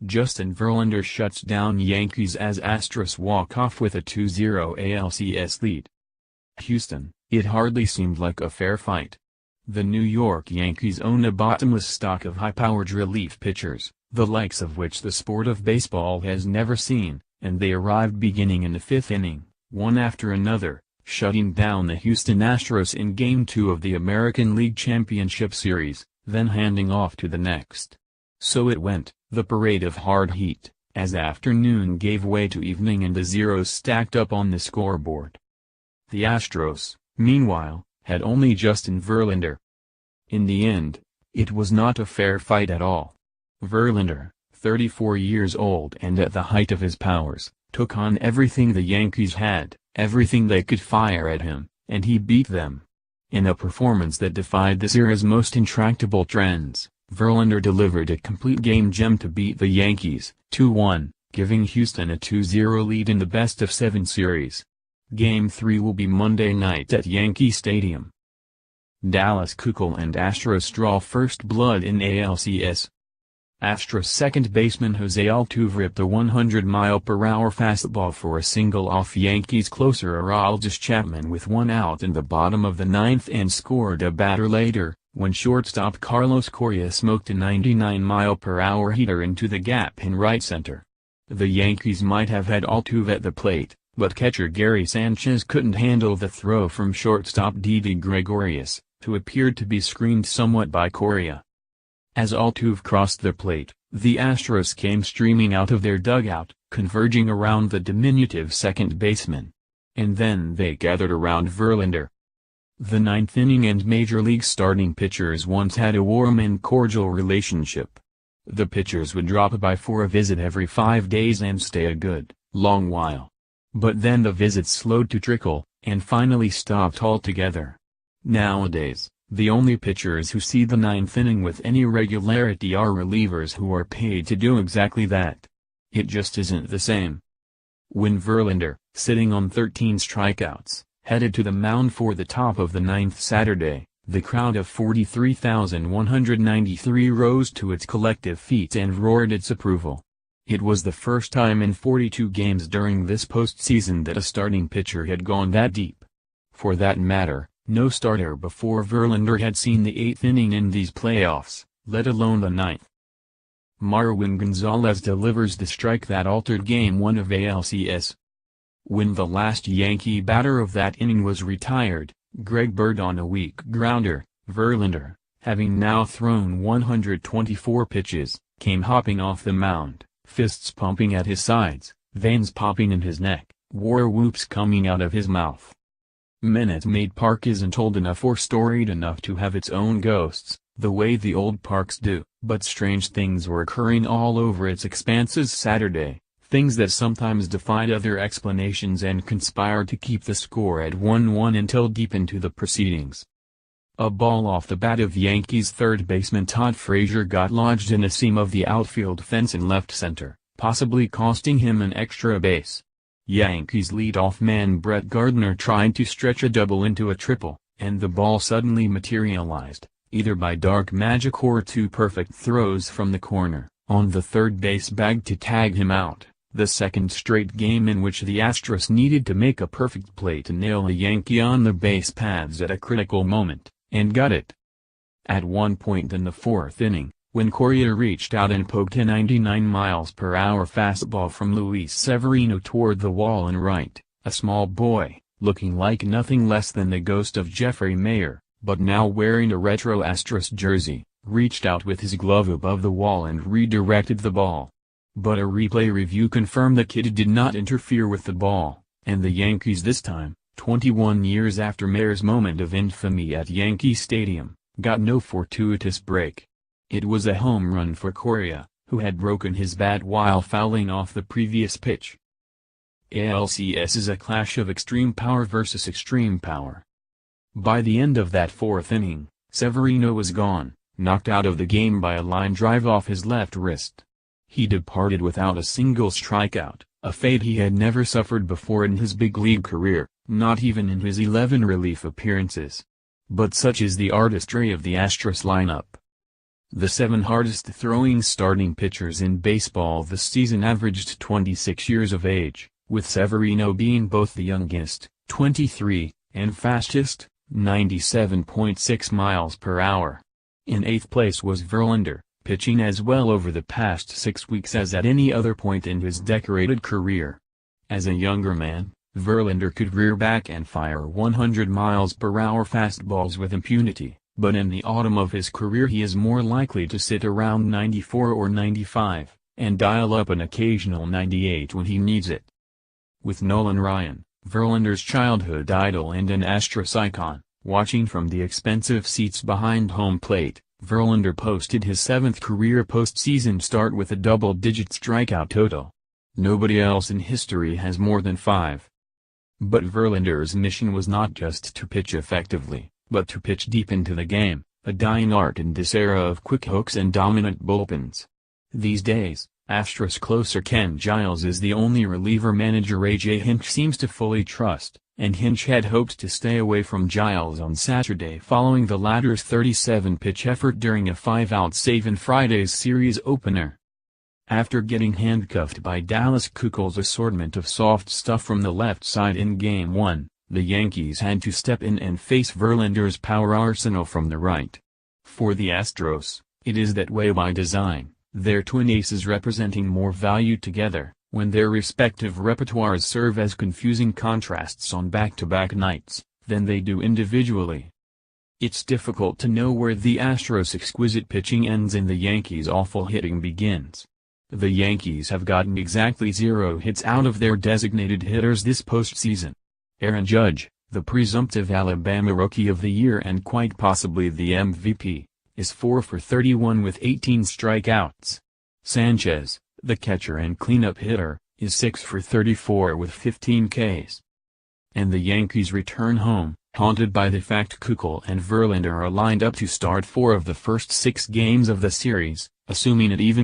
Justin Verlander shuts down Yankees as Astros walk off with a 2-0 ALCS lead. Houston, it hardly seemed like a fair fight. The New York Yankees own a bottomless stock of high-powered relief pitchers, the likes of which the sport of baseball has never seen, and they arrived beginning in the fifth inning, one after another, shutting down the Houston Astros in Game 2 of the American League Championship Series, then handing off to the next. So it went, the parade of hard heat, as afternoon gave way to evening and the zeros stacked up on the scoreboard. The Astros, meanwhile, had only Justin Verlander. In the end, it was not a fair fight at all. Verlander, 34 years old and at the height of his powers, took on everything the Yankees had, everything they could fire at him, and he beat them. In a performance that defied this era's most intractable trends, Verlander delivered a complete game gem to beat the Yankees, 2-1, giving Houston a 2-0 lead in the best-of-7 series. Game 3 will be Monday night at Yankee Stadium. Dallas Keuchel and Astros draw first blood in ALCS. Astros second baseman Jose Altuve ripped a 100-mile-per-hour fastball for a single off Yankees closer Aroldis Chapman with one out in the bottom of the ninth and scored a batter later, when shortstop Carlos Correa smoked a 99-mile-per-hour heater into the gap in right center. The Yankees might have had Altuve at the plate, but catcher Gary Sanchez couldn't handle the throw from shortstop Didi Gregorius, who appeared to be screened somewhat by Correa. As Altuve crossed the plate, the Astros came streaming out of their dugout, converging around the diminutive second baseman. And then they gathered around Verlander. The ninth inning and Major League starting pitchers once had a warm and cordial relationship. The pitchers would drop by for a visit every 5 days and stay a good, long while. But then the visits slowed to trickle, and finally stopped altogether. Nowadays, the only pitchers who see the ninth inning with any regularity are relievers who are paid to do exactly that. It just isn't the same. When Verlander, sitting on 13 strikeouts, headed to the mound for the top of the ninth Saturday, the crowd of 43,193 rose to its collective feet and roared its approval. It was the first time in 42 games during this postseason that a starting pitcher had gone that deep. For that matter, no starter before Verlander had seen the eighth inning in these playoffs, let alone the ninth. Marwin Gonzalez delivers the strike that altered Game 1 of ALCS. When the last Yankee batter of that inning was retired, Greg Bird on a weak grounder, Verlander, having now thrown 124 pitches, came hopping off the mound, fists pumping at his sides, veins popping in his neck, war whoops coming out of his mouth. Minute Maid Park isn't old enough or storied enough to have its own ghosts, the way the old parks do, but strange things were occurring all over its expanses Saturday. Things that sometimes defied other explanations and conspired to keep the score at 1-1 until deep into the proceedings. A ball off the bat of Yankees third baseman Todd Frazier got lodged in a seam of the outfield fence in left center, possibly costing him an extra base. Yankees leadoff man Brett Gardner tried to stretch a double into a triple, and the ball suddenly materialized, either by dark magic or two perfect throws from the corner, on the third base bag to tag him out. The second straight game in which the Astros needed to make a perfect play to nail a Yankee on the base paths at a critical moment, and got it. At one point in the fourth inning, when Correa reached out and poked a 99-mile-per-hour fastball from Luis Severino toward the wall and right, a small boy, looking like nothing less than the ghost of Jeffrey Mayer, but now wearing a retro Astros jersey, reached out with his glove above the wall and redirected the ball. But a replay review confirmed the kid did not interfere with the ball, and the Yankees this time, 21 years after Mayer's moment of infamy at Yankee Stadium, got no fortuitous break. It was a home run for Correa, who had broken his bat while fouling off the previous pitch. ALCS is a clash of extreme power versus extreme power. By the end of that fourth inning, Severino was gone, knocked out of the game by a line drive off his left wrist. He departed without a single strikeout, a fate he had never suffered before in his big league career, not even in his 11 relief appearances. But such is the artistry of the Astros lineup. The 7 hardest-throwing starting pitchers in baseball this season averaged 26 years of age, with Severino being both the youngest, 23, and fastest, 97.6 miles per hour. In 8th place was Verlander, pitching as well over the past 6 weeks as at any other point in his decorated career. As a younger man, Verlander could rear back and fire 100 miles per hour fastballs with impunity, but in the autumn of his career he is more likely to sit around 94 or 95, and dial up an occasional 98 when he needs it. With Nolan Ryan, Verlander's childhood idol and an Astros icon, watching from the expensive seats behind home plate, Verlander posted his 7th career postseason start with a double-digit strikeout total. Nobody else in history has more than 5. But Verlander's mission was not just to pitch effectively, but to pitch deep into the game, a dying art in this era of quick hooks and dominant bullpens. These days, Astros closer Ken Giles is the only reliever manager A.J. Hinch seems to fully trust, and Hinch had hoped to stay away from Giles on Saturday following the latter's 37-pitch effort during a 5-out save in Friday's series opener. After getting handcuffed by Dallas Keuchel's assortment of soft stuff from the left side in Game 1, the Yankees had to step in and face Verlander's power arsenal from the right. For the Astros, it is that way by design, their twin aces representing more value together, when their respective repertoires serve as confusing contrasts on back-to-back nights, than they do individually. It's difficult to know where the Astros' exquisite pitching ends and the Yankees' awful hitting begins. The Yankees have gotten exactly 0 hits out of their designated hitters this postseason. Aaron Judge, the presumptive Alabama Rookie of the Year and quite possibly the MVP, is 4 for 31 with 18 strikeouts. Sanchez, the catcher and cleanup hitter, is 6 for 34 with 15 Ks. And the Yankees return home, haunted by the fact Keuchel and Verlander are lined up to start 4 of the first 6 games of the series, assuming it even